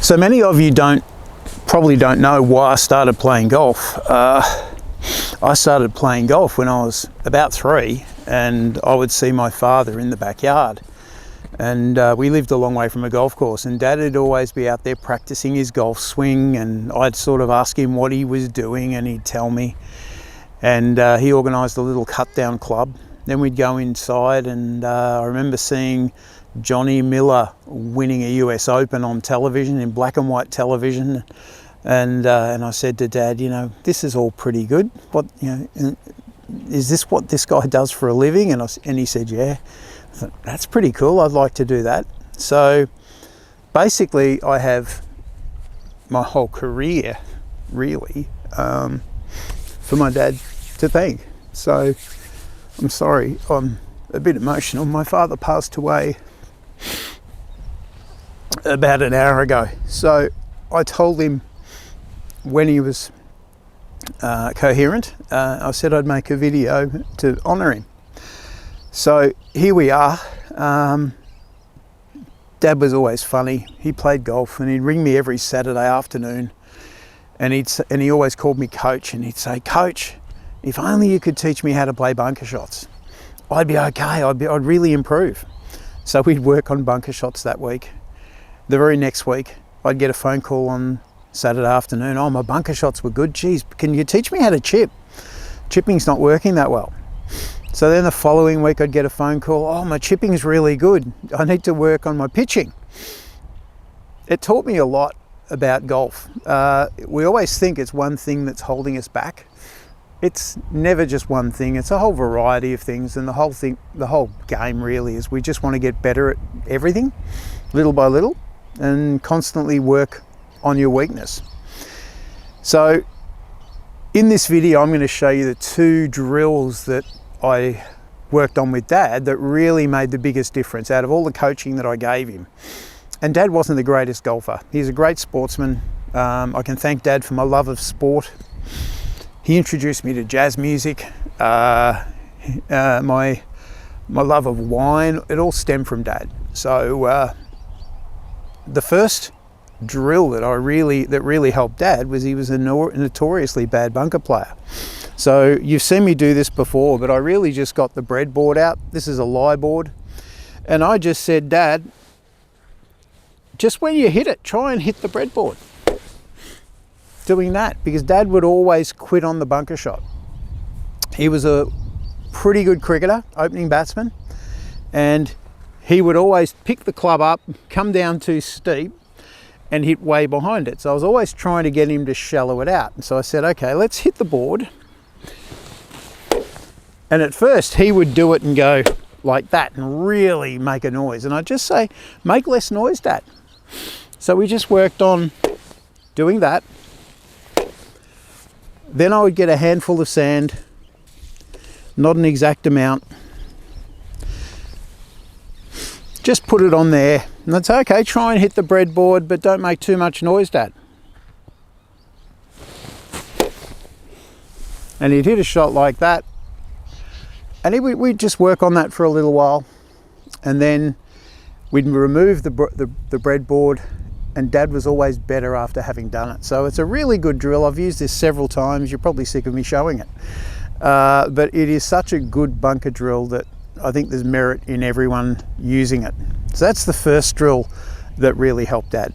So many of you probably don't know why I started playing golf. I started playing golf when I was about 3, and I would see my father in the backyard. And we lived a long way from a golf course, and Dad would always be out there practicing his golf swing, and I'd sort of ask him what he was doing and he'd tell me. And he organised a little cut-down club. Then we'd go inside, and I remember seeing Johnny Miller winning a US Open on television, in black and white television. And I said to Dad, you know, this is all pretty good. What, you know, is this what this guy does for a living? And he said, yeah. I thought, that's pretty cool. I'd like to do that. So basically, I have my whole career, really, for my dad to thank. So I'm sorry, I'm a bit emotional. My father passed away about an hour ago. So I told him when he was coherent, I said I'd make a video to honour him. So here we are. Dad was always funny. He played golf, and he'd ring me every Saturday afternoon, and he always called me coach, and he'd say, Coach, if only you could teach me how to play bunker shots, I'd be okay. I'd really improve. So we'd work on bunker shots that week. The very next week, I'd get a phone call on Saturday afternoon. Oh, my bunker shots were good. Geez, can you teach me how to chip? Chipping's not working that well. So then the following week, I'd get a phone call. Oh, my chipping's really good. I need to work on my pitching. It taught me a lot about golf. We always think it's one thing that's holding us back. It's never just one thing. It's a whole variety of things, and the whole game really is we just want to get better at everything, little by little, and constantly work on your weakness. So in this video, I'm going to show you the 2 drills that I worked on with Dad that really made the biggest difference out of all the coaching that I gave him. And Dad wasn't the greatest golfer. He's a great sportsman. I can thank Dad for my love of sport. He introduced me to jazz music, my love of wine. It all stemmed from Dad. So the first drill that really helped Dad was he was a notoriously bad bunker player. So you've seen me do this before, but I really just got the breadboard out. This is a lie board. And I just said, Dad, just when you hit it, try and hit the breadboard. Doing that, because Dad would always quit on the bunker shot. He was a pretty good cricketer, opening batsman, and he would always pick the club up, come down too steep, and hit way behind it. So I was always trying to get him to shallow it out. And so I said, okay, let's hit the board. And at first he would do it and go like that and really make a noise. And I'd just say, make less noise, Dad. So we just worked on doing that. Then I would get a handful of sand, not an exact amount. Just put it on there. And that's okay, try and hit the breadboard, but don't make too much noise, Dad. And he'd hit a shot like that. And we'd just work on that for a little while. And then we'd remove the breadboard, and Dad was always better after having done it. So it's a really good drill. I've used this several times. You're probably sick of me showing it. But it is such a good bunker drill that I think there's merit in everyone using it. So that's the first drill that really helped Dad.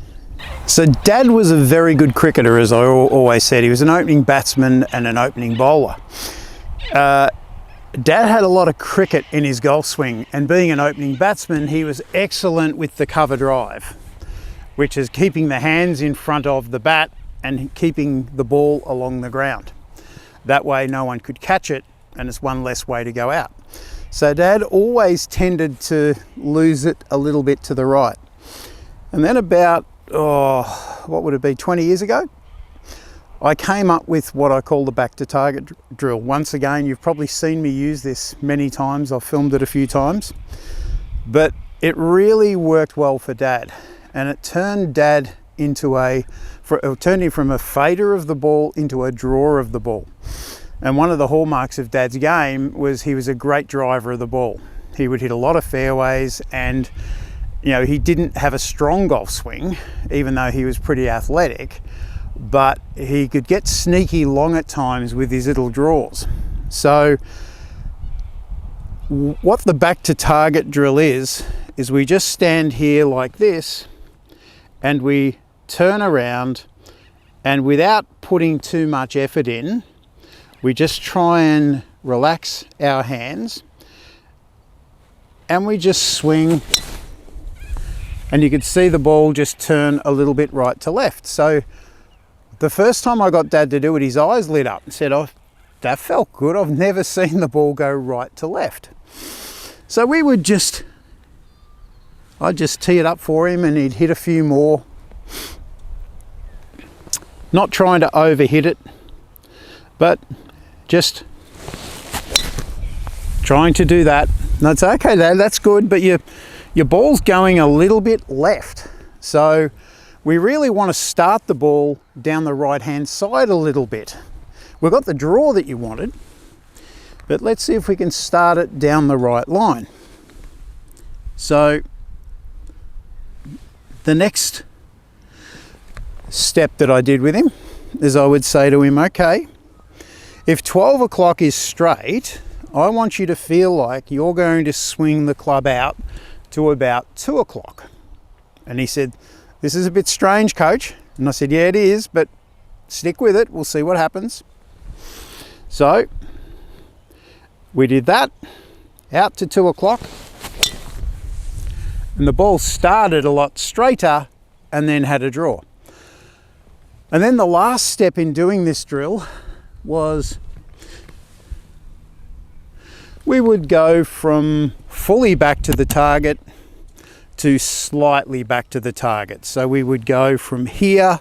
So Dad was a very good cricketer, as I always said. He was an opening batsman and an opening bowler. Dad had a lot of cricket in his golf swing, and being an opening batsman, he was excellent with the cover drive, which is keeping the hands in front of the bat and keeping the ball along the ground. That way no one could catch it, and it's one less way to go out. So Dad always tended to lose it a little bit to the right. And then about, what would it be, 20 years ago? I came up with what I call the back to target drill. Once again, you've probably seen me use this many times. I've filmed it a few times, but it really worked well for Dad. And it turned Dad into it turned him from a fader of the ball into a drawer of the ball. And one of the hallmarks of Dad's game was he was a great driver of the ball. He would hit a lot of fairways, and you know, he didn't have a strong golf swing, even though he was pretty athletic, but he could get sneaky long at times with his little draws. So what the back to target drill is we just stand here like this and we turn around, and without putting too much effort in, we just try and relax our hands and we just swing, and you can see the ball just turn a little bit right to left. So the first time I got Dad to do it, his eyes lit up and said, "Oh, that felt good. I've never seen the ball go right to left." So I'd just tee it up for him and he'd hit a few more. Not trying to overhit it, but just trying to do that. And I'd say, "Okay, Dad, that's good, but your ball's going a little bit left." So we really want to start the ball down the right-hand side a little bit. We've got the draw that you wanted, but let's see if we can start it down the right line. So the next step that I did with him is I would say to him, "Okay, if 12 o'clock is straight, I want you to feel like you're going to swing the club out to about 2 o'clock. And he said, "This is a bit strange, Coach." And I said, "Yeah, it is, but stick with it. We'll see what happens." So we did that out to 2 o'clock, and the ball started a lot straighter and then had a draw. And then the last step in doing this drill was we would go from fully back to the target to slightly back to the target. So we would go from here,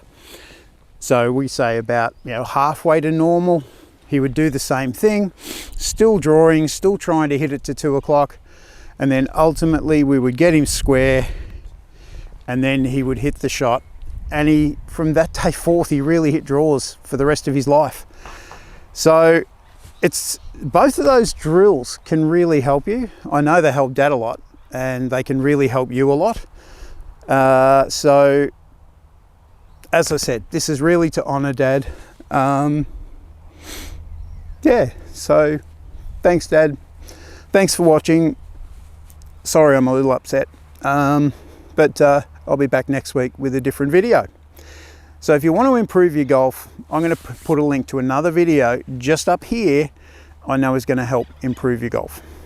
so we say about, you know, halfway to normal. He would do the same thing, still drawing, still trying to hit it to 2 o'clock, and then ultimately we would get him square, and then he would hit the shot. And from that day forth, he really hit draws for the rest of his life. So it's both of those drills can really help you. I know they help Dad a lot, and they can really help you a lot. So as I said, this is really to honor Dad. Yeah, so thanks, Dad. Thanks for watching. Sorry I'm a little upset, but I'll be back next week with a different video. So if you want to improve your golf, I'm going to put a link to another video just up here I know is going to help improve your golf.